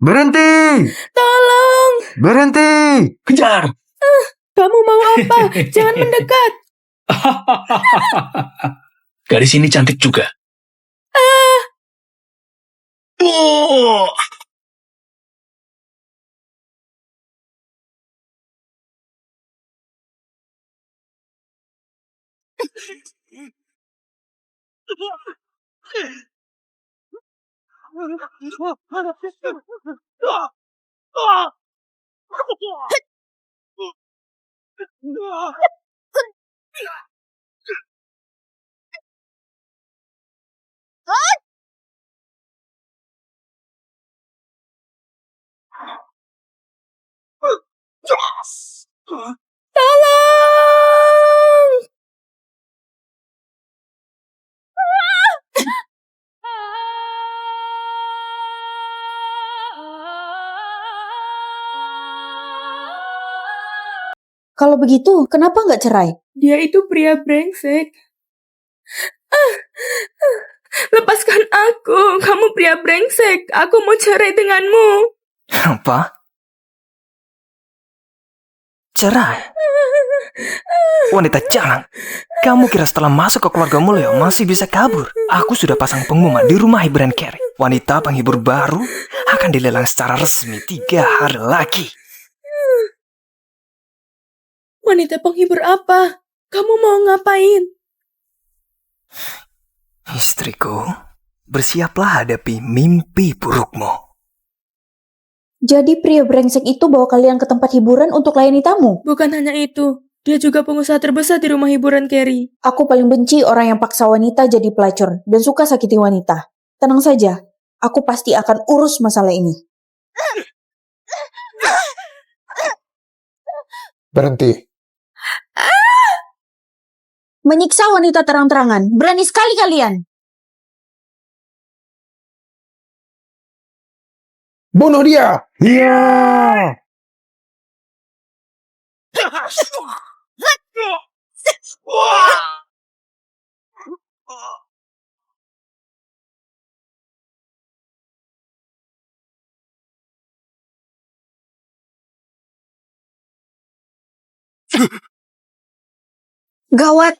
Berhenti! Tolong! Berhenti! Kejar! Kamu mau apa? Jangan mendekat! Gadis ini cantik juga. Oh. Tolong! Kalau begitu, kenapa nggak cerai? Dia itu pria brengsek. Lepaskan aku, kamu pria brengsek. Aku mau cerai denganmu. Apa? Cerai? Wanita jalan. Kamu kira setelah masuk ke keluarga Mulyo masih bisa kabur? Aku sudah pasang pengumuman di rumah hiburan Carrie. Wanita penghibur baru akan dilelang secara resmi 3 hari lagi. Wanita penghibur apa? Kamu mau ngapain? Istriku, bersiaplah hadapi mimpi burukmu. Jadi pria brengsek itu bawa kalian ke tempat hiburan untuk layani tamu? Bukan hanya itu, dia juga pengusaha terbesar di rumah hiburan Carrie. Aku paling benci orang yang paksa wanita jadi pelacur dan suka sakiti wanita. Tenang saja, aku pasti akan urus masalah ini. Berhenti. Menyiksa wanita terang-terangan, berani sekali kalian. Bunuh dia! Iya! Gawat,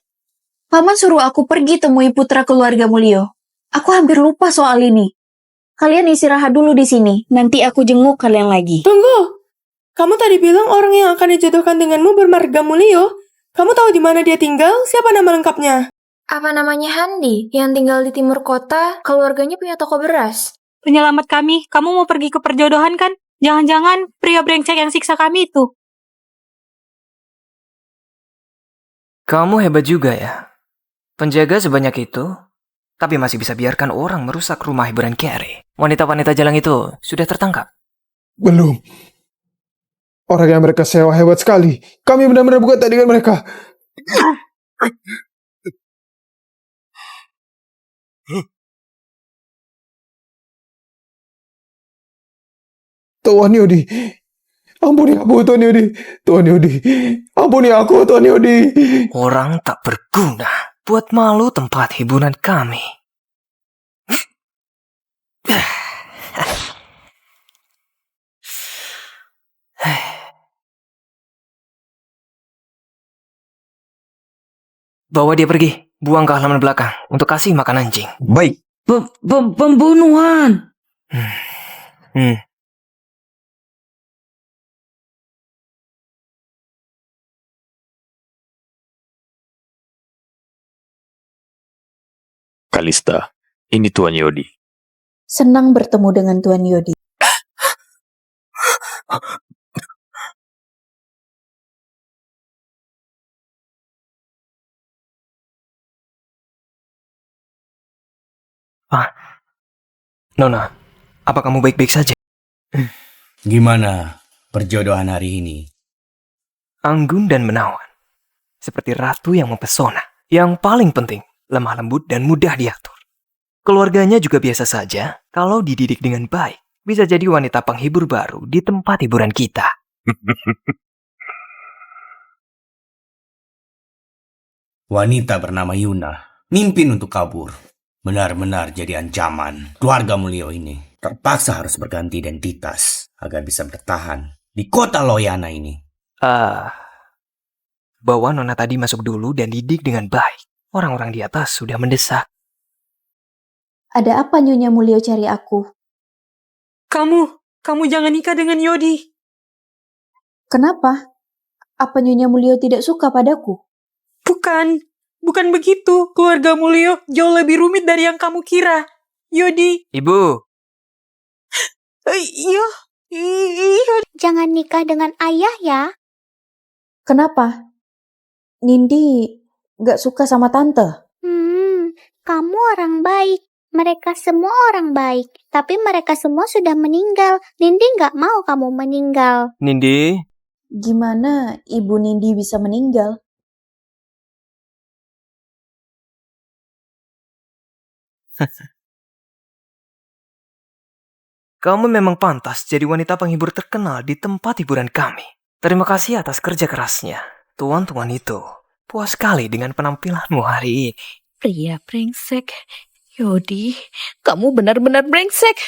Paman suruh aku pergi temui putra keluarga Mulyo. Aku hampir lupa soal ini. Kalian istirahat dulu di sini, nanti aku jenguk kalian lagi. Tunggu! Kamu tadi bilang orang yang akan dijodohkan denganmu bermarga Mulyo. Kamu tahu di mana dia tinggal? Siapa nama lengkapnya? Apa namanya Handi, yang tinggal di timur kota, keluarganya punya toko beras. Penyelamat kami, kamu mau pergi ke perjodohan kan? Jangan-jangan pria brengsek yang siksa kami itu. Kamu hebat juga ya. Penjaga sebanyak itu, tapi masih bisa biarkan orang merusak rumah hiburan Carrie. Wanita-wanita jalan itu sudah tertangkap. Belum. Orang yang mereka sewa hebat sekali. Kami benar-benar bukan tandingan mereka. Tuan Yodi. Ampuni aku, Tuan Yodi. Tuan Yodi. Ampuni aku, Tuan Yodi. Orang tak berguna buat malu tempat hiburan kami. Bawa dia pergi, buang ke halaman belakang untuk kasih makan anjing. Baik. Pembunuhan. Kalista, ini Tuan Yodi. Senang bertemu dengan Tuan Yodi. Nona, apa kamu baik-baik saja? Gimana perjodohan hari ini? Anggun dan menawan. Seperti ratu yang mempesona. Yang paling penting, lemah lembut dan mudah diatur. Keluarganya juga biasa saja kalau dididik dengan baik. Bisa jadi wanita penghibur baru di tempat hiburan kita. Wanita bernama Yuna, mimpin untuk kabur. Benar-benar jadi ancaman keluarga Mulyo ini. terpaksa harus berganti identitas agar bisa bertahan di kota Loyana ini. Bawa Nona tadi masuk dulu dan didik dengan baik. Orang-orang di atas sudah mendesak. Ada apa Nyonya Mulyo cari aku? Kamu jangan nikah dengan Yodi. Kenapa? Apa Nyonya Mulyo tidak suka padaku? Bukan begitu. Keluarga Mulyo jauh lebih rumit dari yang kamu kira. Yodi. Ibu, Iya. Jangan nikah dengan ayah ya. Kenapa? Nindi gak suka sama tante? Kamu orang baik. Mereka semua orang baik. Tapi mereka semua sudah meninggal. Nindi gak mau kamu meninggal. Nindi, Gimana ibu Nindi bisa meninggal? kamu memang pantas jadi wanita penghibur terkenal di tempat hiburan kami. Terima kasih atas kerja kerasnya. Tuan-tuan itu puas sekali dengan penampilanmu hari ini. Pria brengsek. Yodi, kamu benar-benar brengsek.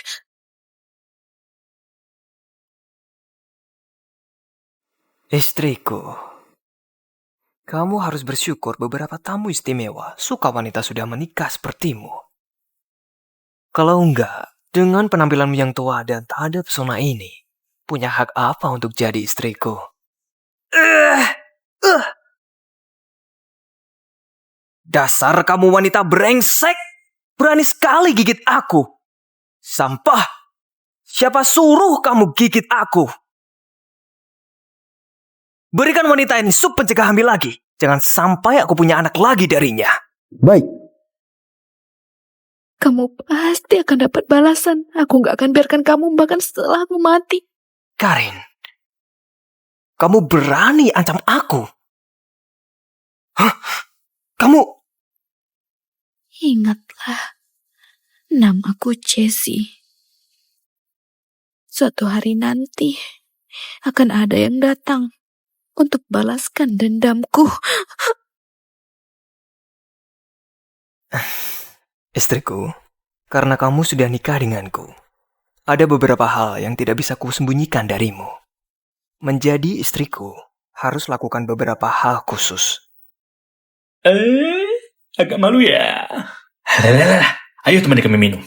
Istriku, kamu harus bersyukur beberapa tamu istimewa suka wanita sudah menikah sepertimu. Kalau enggak, dengan penampilanmu yang tua dan tak ada pesona ini, punya hak apa untuk jadi istriku? Dasar kamu wanita brengsek! Berani sekali gigit aku! Sampah! Siapa suruh kamu gigit aku? Berikan wanita ini sup pencegah hamil lagi. Jangan sampai aku punya anak lagi darinya. Baik. Kamu pasti akan dapat balasan. Aku gak akan biarkan kamu bahkan setelah aku mati. Karin, kamu berani ancam aku? Hah? Kamu... Ingatlah, namaku Jessie. Suatu hari nanti akan ada yang datang untuk balaskan dendamku. Istriku, karena kamu sudah nikah denganku, ada beberapa hal yang tidak bisa kusembunyikan darimu. Menjadi istriku harus lakukan beberapa hal khusus. Agak malu ya. Halalala. Ayo temani kami minum.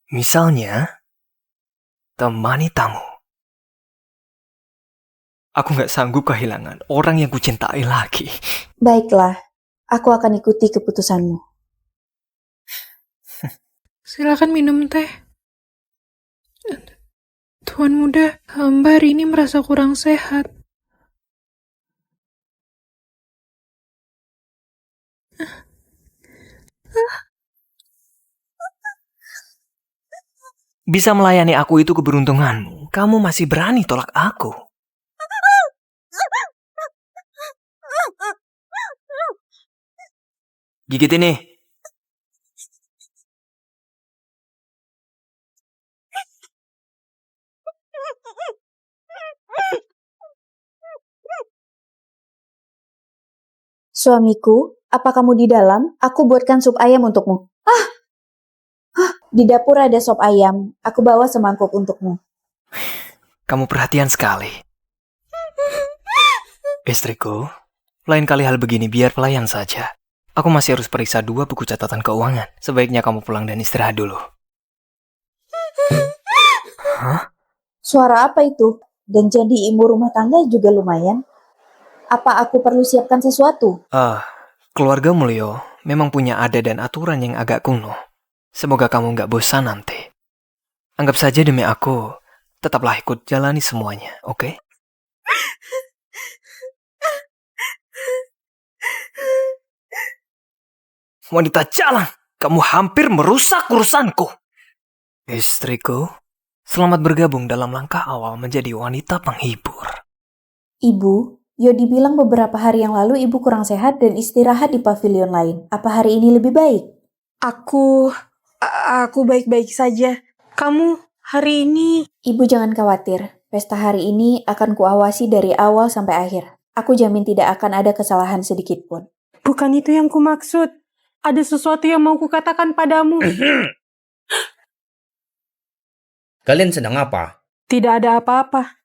Misalnya, temani tamu. Aku gak sanggup kehilangan orang yang kucintai lagi. Baiklah, aku akan ikuti keputusanmu. Silakan minum teh. Tuan muda, hamba hari ini merasa kurang sehat. Bisa melayani aku itu keberuntunganmu. Kamu masih berani tolak aku. Gigit ini. Suamiku, apa kamu di dalam? Aku buatkan sup ayam untukmu. Di dapur ada sop ayam. Aku bawa semangkuk untukmu. Kamu perhatian sekali. Istriku, lain kali hal begini biar pelayan saja. Aku masih harus periksa 2 buku catatan keuangan. Sebaiknya kamu pulang dan istirahat dulu. Hah? Suara apa itu? Dan jadi ibu rumah tangga juga lumayan. Apa aku perlu siapkan sesuatu? Keluarga Mulyo memang punya adat dan aturan yang agak kuno. Semoga kamu nggak bosan nanti. Anggap saja demi aku, tetaplah ikut jalani semuanya, oke? Wanita jalan, kamu hampir merusak urusanku. Istriku, selamat bergabung dalam langkah awal menjadi wanita penghibur. Ibu, Yodi bilang beberapa hari yang lalu ibu kurang sehat dan istirahat di pavilion lain. Apa hari ini lebih baik? Aku baik-baik saja. Kamu hari ini... Ibu jangan khawatir. Pesta hari ini akan kuawasi dari awal sampai akhir. Aku jamin tidak akan ada kesalahan sedikit pun. Bukan itu yang kumaksud. Ada sesuatu yang mau kukatakan padamu. Kalian sedang apa? Tidak ada apa-apa.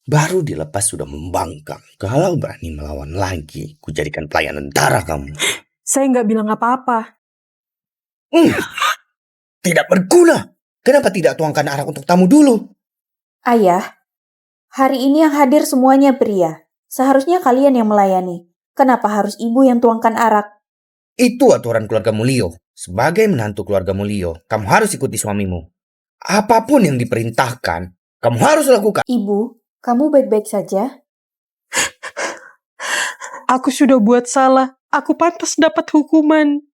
Baru dilepas sudah membangkang. Kalau berani melawan lagi, ku jadikan pelayan tentara kamu. Saya nggak bilang apa-apa. Tidak berguna. Kenapa tidak tuangkan arak untuk tamu dulu? Ayah, hari ini yang hadir semuanya pria. Seharusnya kalian yang melayani. Kenapa harus ibu yang tuangkan arak? Itu aturan keluarga Mulyo. Sebagai menantu keluarga Mulyo, kamu harus ikuti suamimu. Apapun yang diperintahkan, kamu harus lakukan. Ibu, kamu baik-baik saja? Aku sudah buat salah. Aku pantas dapat hukuman.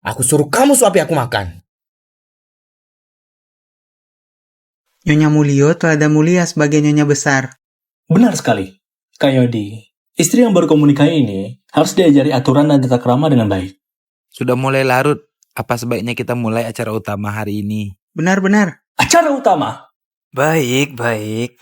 Aku suruh kamu suapi aku makan. Nyonya Mulyo telah mulia sebagai nyonya besar. Benar sekali. Kak Yodi, istri yang baru kamu nikahi ini harus diajari aturan dan tata krama dengan baik. Sudah mulai larut. Apa sebaiknya kita mulai acara utama hari ini? Benar-benar. Acara utama? Baik, baik.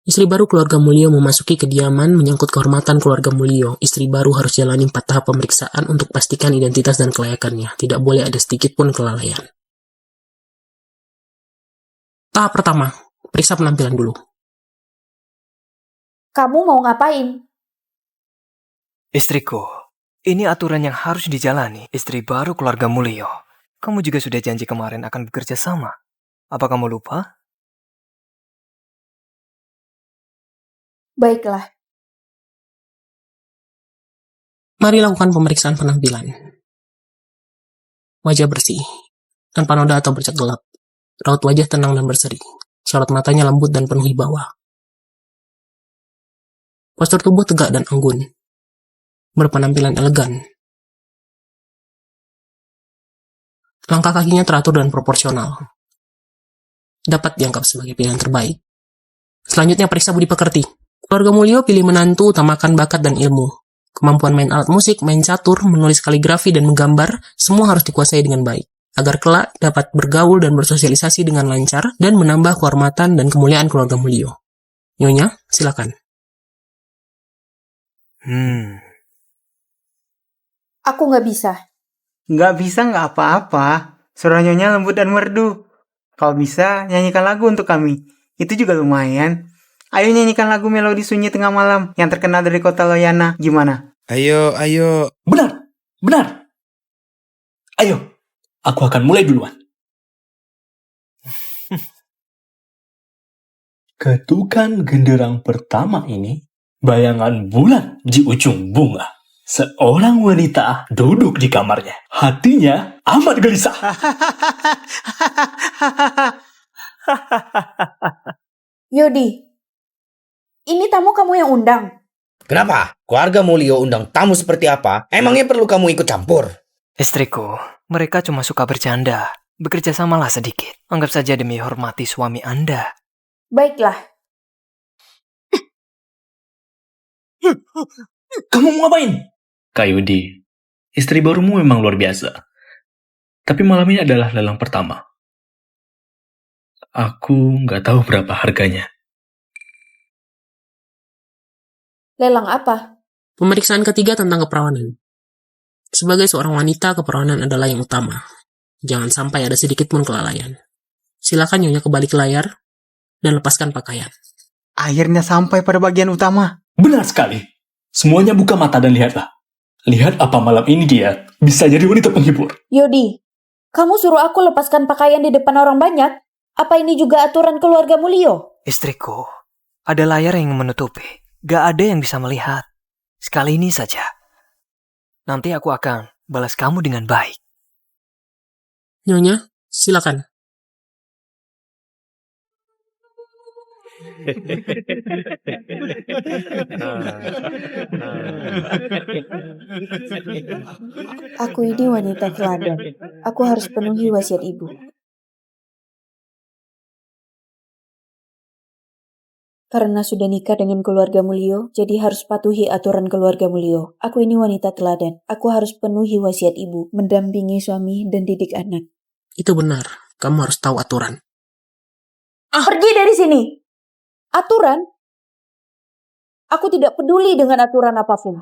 Istri baru keluarga Mulyo memasuki kediaman menyangkut kehormatan keluarga Mulyo. Istri baru harus jalani 4 tahap pemeriksaan untuk pastikan identitas dan kelayakannya. Tidak boleh ada sedikit pun kelalaian. Tahap pertama, periksa penampilan dulu. Kamu mau ngapain? Istriku, ini aturan yang harus dijalani. Istri baru keluarga Mulyo. Kamu juga sudah janji kemarin akan bekerja sama. Apa kamu lupa? Baiklah. Mari lakukan pemeriksaan penampilan. Wajah bersih, tanpa noda atau bercak gelap. Raut wajah tenang dan berseri. Sorot matanya lembut dan penuh wibawa. Postur tubuh tegak dan anggun. Berpenampilan elegan. Langkah kakinya teratur dan proporsional. Dapat dianggap sebagai pilihan terbaik. Selanjutnya periksa budi pekerti. Keluarga Mulyo pilih menantu utamakan bakat dan ilmu. Kemampuan main alat musik, main catur, menulis kaligrafi, dan menggambar, semua harus dikuasai dengan baik. Agar kelak dapat bergaul dan bersosialisasi dengan lancar dan menambah kehormatan dan kemuliaan keluarga Mulyo. Nyonya, silakan. Aku nggak bisa. Nggak bisa nggak apa-apa. Suara nyonya lembut dan merdu. Kalau bisa, nyanyikan lagu untuk kami. Itu juga lumayan. Ayo nyanyikan lagu melodi sunyi tengah malam yang terkenal dari kota Loyana. Gimana? Ayo. Benar. Ayo, aku akan mulai duluan. Ketukan genderang pertama ini, bayangan bulan di ujung bunga. Seorang wanita duduk di kamarnya. Hatinya amat gelisah. Yodi, ini tamu kamu yang undang. Kenapa? Keluarga Mulyo undang tamu seperti apa? Emangnya perlu kamu ikut campur? Istriku, mereka cuma suka bercanda. Bekerja samalah sedikit. Anggap saja demi hormati suami Anda. Baiklah. Kamu mau ngapain? Kak Yudi, istri barumu memang luar biasa. Tapi malam ini adalah lelang pertama. Aku nggak tahu berapa harganya. Lelang apa? Pemeriksaan ketiga tentang keperawanan. Sebagai seorang wanita, keperawanan adalah yang utama. Jangan sampai ada sedikit pun kelalaian. Silakan nyonya kembali ke layar dan lepaskan pakaian. Akhirnya sampai pada bagian utama. Benar sekali. Semuanya buka mata dan lihatlah. Lihat apa malam ini dia bisa jadi wanita penghibur. Yodi, kamu suruh aku lepaskan pakaian di depan orang banyak? Apa ini juga aturan keluarga Mulyo? Istriku, ada layar yang menutupi. Gak ada yang bisa melihat. Sekali ini saja. Nanti aku akan balas kamu dengan baik. Nyonya, silakan. Aku ini wanita teladan. Aku harus penuhi wasiat ibu. Karena sudah nikah dengan keluarga Mulyo, jadi harus patuhi aturan keluarga Mulyo. Aku ini wanita teladan. Aku harus penuhi wasiat ibu, mendampingi suami dan didik anak. Itu benar. Kamu harus tahu aturan. Pergi dari sini. Aturan? Aku tidak peduli dengan aturan apapun.